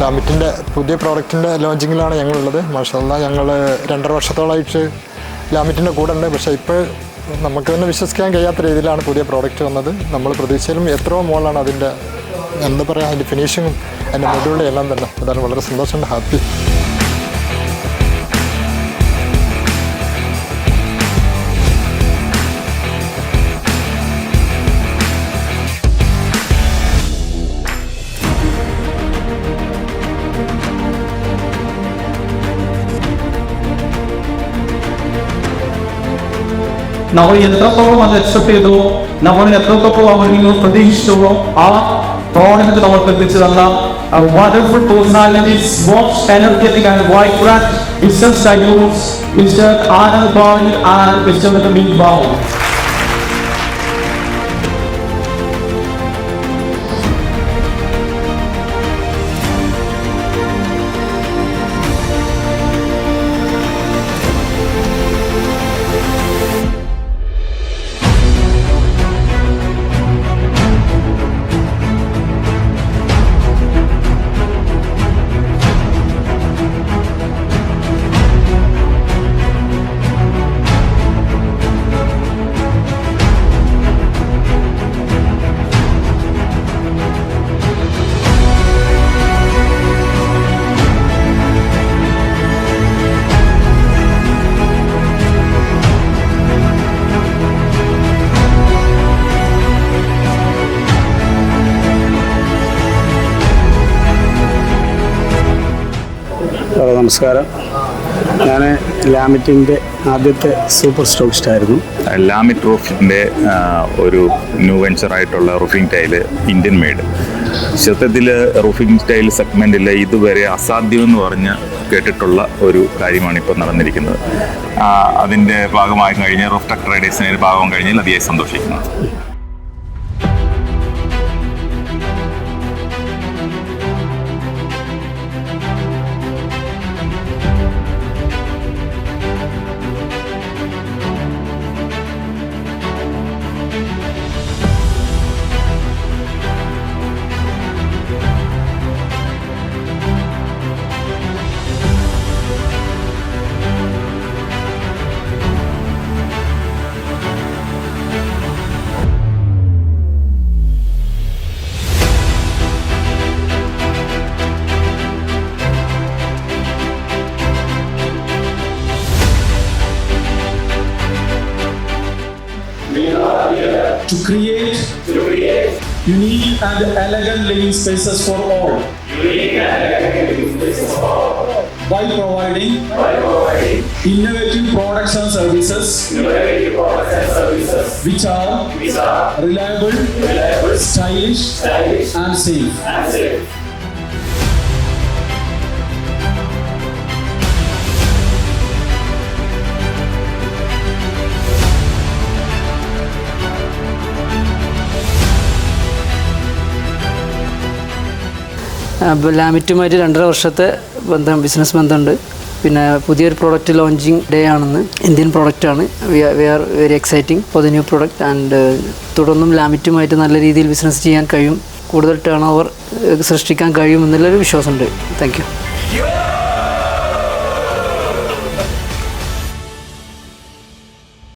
ലാമിറ്റിൻ്റെ പുതിയ പ്രോഡക്റ്റിൻ്റെ ലോഞ്ചിങ്ങിലാണ് ഞങ്ങളുള്ളത്. മാഷാഅല്ലാഹ് ഞങ്ങൾ 2.5 വർഷത്തോളമായിട്ട് ലാമിറ്റിൻ്റെ കൂടെ ഉണ്ട്. പക്ഷേ ഇപ്പോൾ നമുക്ക് തന്നെ വിശ്വസിക്കാൻ കഴിയാത്ത രീതിയിലാണ് പുതിയ പ്രോഡക്റ്റ് വന്നത്. നമ്മൾ പ്രതീക്ഷയിലും എത്രയോ മുകളിലാണ് അതിൻ്റെ എന്താ പറയുക, അതിൻ്റെ ഫിനിഷിങ്ങും അതിൻ്റെ മൊഡ്യൂളും എല്ലാം തന്നെ. അതാണ് വളരെ സന്തോഷമുണ്ട്, ഹാപ്പി. നമ്മൾ എത്രത്തോളം അത് അക്സെപ്റ്റ് ചെയ്തോ, നമ്മൾ എത്രത്തോളം അവർ പ്രതീക്ഷിച്ചോ, ആ പ്രോഡക്റ്റ് നമ്മൾക്ക് എത്തിച്ചു തന്ന wonderful personalities, most energetic and vibrant business tycoons, Mr. Anand Bhawan and Mr. Namin Bhawan. നമസ്കാരം. ഞാൻ ലാമിറ്റിൻ്റെ ആദ്യത്തെ സൂപ്പർ സ്റ്റോക്കിസ്റ്റ് ആയിരുന്നു. ലാമിറ്റ് റൂഫിൻ്റെ ഒരു ന്യൂ വെഞ്ചറായിട്ടുള്ള റൂഫിംഗ് ടൈല് ഇന്ത്യൻ മെയ്ഡ്. സത്യത്തിൽ റൂഫിംഗ് ടൈൽ സെഗ്മെൻറ്റിൽ ഇതുവരെ അസാധ്യമെന്ന് പറഞ്ഞ് കേട്ടിട്ടുള്ള ഒരു കാര്യമാണ് ഇപ്പോൾ നടന്നിരിക്കുന്നത്. അതിൻ്റെ ഭാഗമായി കഴിഞ്ഞ് റൂഫ് ടെക് ട്രേഡേഴ്സിൻ്റെ ഭാഗം കഴിഞ്ഞാൽ അതിയായി സന്തോഷിക്കുന്നു. To create unique and elegant living spaces for all. By providing innovative products and services which are reliable, stylish and safe. ലാമിറ്റുമായിട്ട് 2.5 വർഷത്തെ ബിസിനസ് ബന്ധമുണ്ട്. പിന്നെ പുതിയൊരു പ്രോഡക്റ്റ് ലോഞ്ചിങ് ഡേ ആണെന്ന്. ഇന്ത്യൻ പ്രോഡക്റ്റാണ്. We are very exciting for the new product and തുടർന്നും ലാമിറ്റുമായിട്ട് നല്ല രീതിയിൽ ബിസിനസ് ചെയ്യാൻ കഴിയും, കൂടുതൽ ടേൺ ഓവർ സൃഷ്ടിക്കാൻ കഴിയും എന്നുള്ളൊരു വിശ്വാസമുണ്ട്. Thank you.